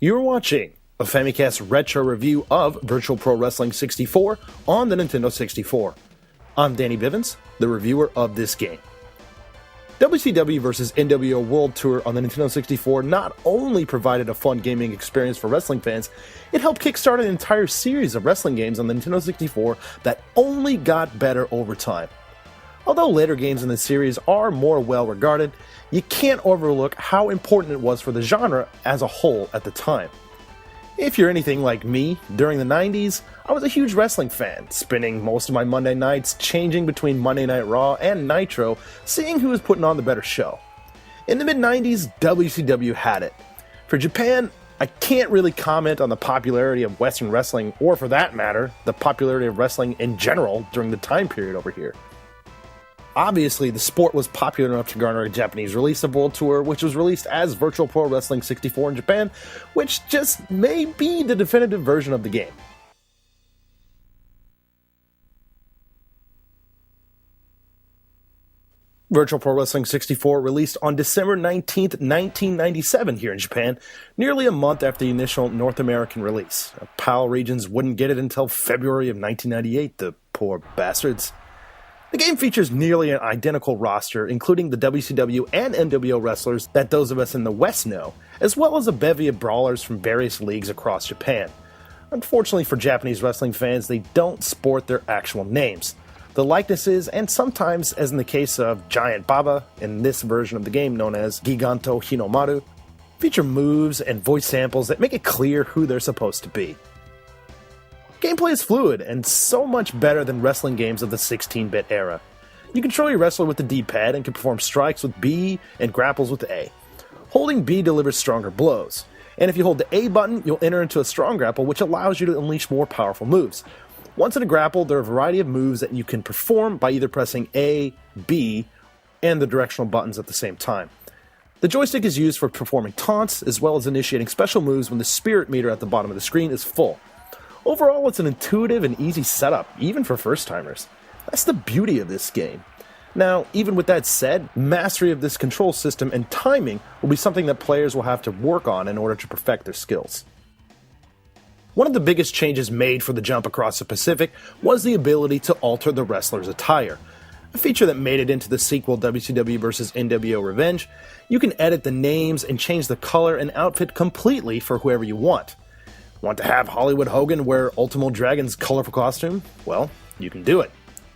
You're watching a Famicast retro review of Virtual Pro Wrestling 64 on the Nintendo 64. I'm Danny Bivens, the reviewer of this game. WCW vs. NWO World Tour on the Nintendo 64 not only provided a fun gaming experience for wrestling fans, it helped kickstart an entire series of wrestling games on the Nintendo 64 that only got better over time. Although later games in the series are more well regarded, you can't overlook how important it was for the genre as a whole at the time. If you're anything like me, during the 90s, I was a huge wrestling fan, spending most of my Monday nights changing between Monday Night Raw and Nitro, seeing who was putting on the better show. In the mid-90s, WCW had it. For Japan, I can't really comment on the popularity of Western wrestling, or for that matter, the popularity of wrestling in general during the time period over here. Obviously, the sport was popular enough to garner a Japanese release of World Tour, which was released as Virtual Pro Wrestling 64 in Japan, which just may be the definitive version of the game. Virtual Pro Wrestling 64 released on December 19th, 1997 here in Japan, nearly a month after the initial North American release. PAL regions wouldn't get it until February of 1998, the poor bastards. The game features nearly an identical roster, including the WCW and NWO wrestlers that those of us in the West know, as well as a bevy of brawlers from various leagues across Japan. Unfortunately for Japanese wrestling fans, they don't sport their actual names. The likenesses, and sometimes, as in the case of Giant Baba, in this version of the game known as Giganto Hinomaru, feature moves and voice samples that make it clear who they're supposed to be. Gameplay is fluid, and so much better than wrestling games of the 16-bit era. You control your wrestler with the D-pad and can perform strikes with B and grapples with A. Holding B delivers stronger blows, and if you hold the A button, you'll enter into a strong grapple which allows you to unleash more powerful moves. Once in a grapple, there are a variety of moves that you can perform by either pressing A, B, and the directional buttons at the same time. The joystick is used for performing taunts, as well as initiating special moves when the spirit meter at the bottom of the screen is full. Overall, it's an intuitive and easy setup, even for first-timers. That's the beauty of this game. Now, even with that said, mastery of this control system and timing will be something that players will have to work on in order to perfect their skills. One of the biggest changes made for the jump across the Pacific was the ability to alter the wrestler's attire. A feature that made it into the sequel WCW vs. NWO Revenge. You can edit the names and change the color and outfit completely for whoever you want. Want to have Hollywood Hogan wear Ultimo Dragon's colorful costume? Well, you can do it.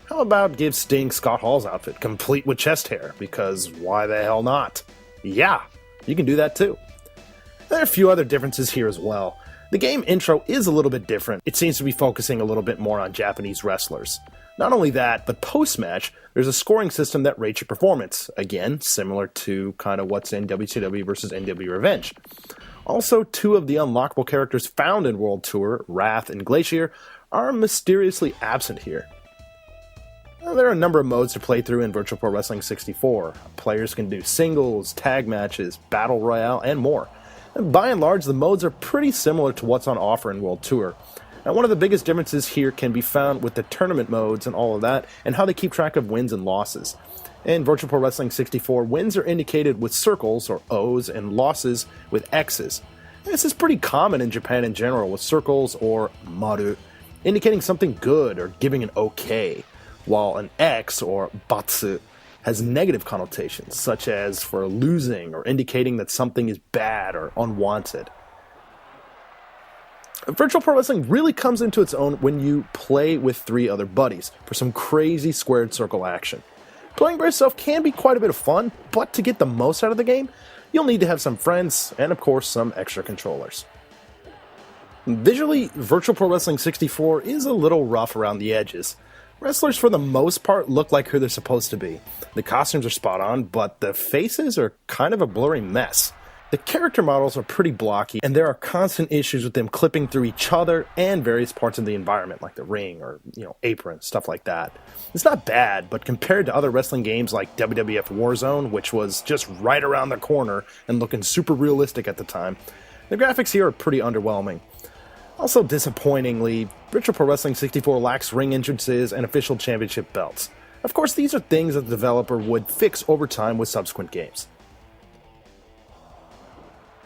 How about give Sting Scott Hall's outfit, complete with chest hair? Because why the hell not? Yeah, you can do that too. There are a few other differences here as well. The game intro is a little bit different. It seems to be focusing a little bit more on Japanese wrestlers. Not only that, but post-match, there's a scoring system that rates your performance. Again, similar to kind of what's in WCW vs. NWO Revenge. Also, two of the unlockable characters found in World Tour, Wrath and Glacier, are mysteriously absent here. Now, there are a number of modes to play through in Virtual Pro Wrestling 64. Players can do singles, tag matches, battle royale, and more. And by and large, the modes are pretty similar to what's on offer in World Tour. Now, one of the biggest differences here can be found with the tournament modes and all of that, and how they keep track of wins and losses. In Virtual Pro Wrestling 64, wins are indicated with circles, or O's, and losses with X's. This is pretty common in Japan in general, with circles, or maru, indicating something good or giving an okay, while an X, or batsu, has negative connotations, such as for losing or indicating that something is bad or unwanted. Virtual Pro Wrestling really comes into its own when you play with three other buddies for some crazy squared circle action. Playing by yourself can be quite a bit of fun, but to get the most out of the game, you'll need to have some friends and, of course, some extra controllers. Visually, Virtual Pro Wrestling 64 is a little rough around the edges. Wrestlers, for the most part, look like who they're supposed to be. The costumes are spot on, but the faces are kind of a blurry mess. The character models are pretty blocky, and there are constant issues with them clipping through each other and various parts of the environment, like the ring or, apron, stuff like that. It's not bad, but compared to other wrestling games like WWF Warzone, which was just right around the corner and looking super realistic at the time, the graphics here are pretty underwhelming. Also, disappointingly, Virtual Pro Wrestling 64 lacks ring entrances and official championship belts. Of course, these are things that the developer would fix over time with subsequent games.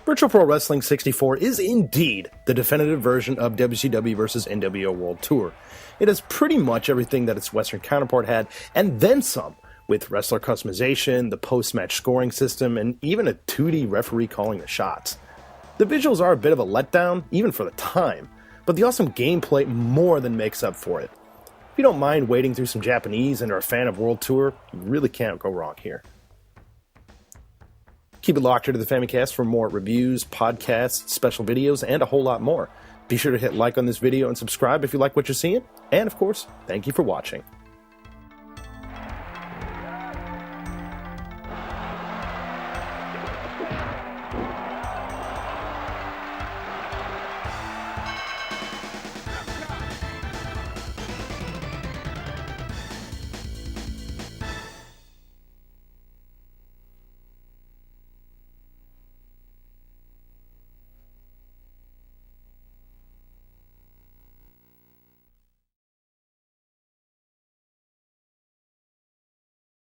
Virtual Pro Wrestling 64 is indeed the definitive version of WCW vs. NWO World Tour. It has pretty much everything that its Western counterpart had, and then some, with wrestler customization, the post-match scoring system, and even a 2D referee calling the shots. The visuals are a bit of a letdown, even for the time, but the awesome gameplay more than makes up for it. If you don't mind wading through some Japanese and are a fan of World Tour, you really can't go wrong here. Keep it locked here to the Famicast for more reviews, podcasts, special videos, and a whole lot more. Be sure to hit like on this video and subscribe if you like what you're seeing. And of course, thank you for watching.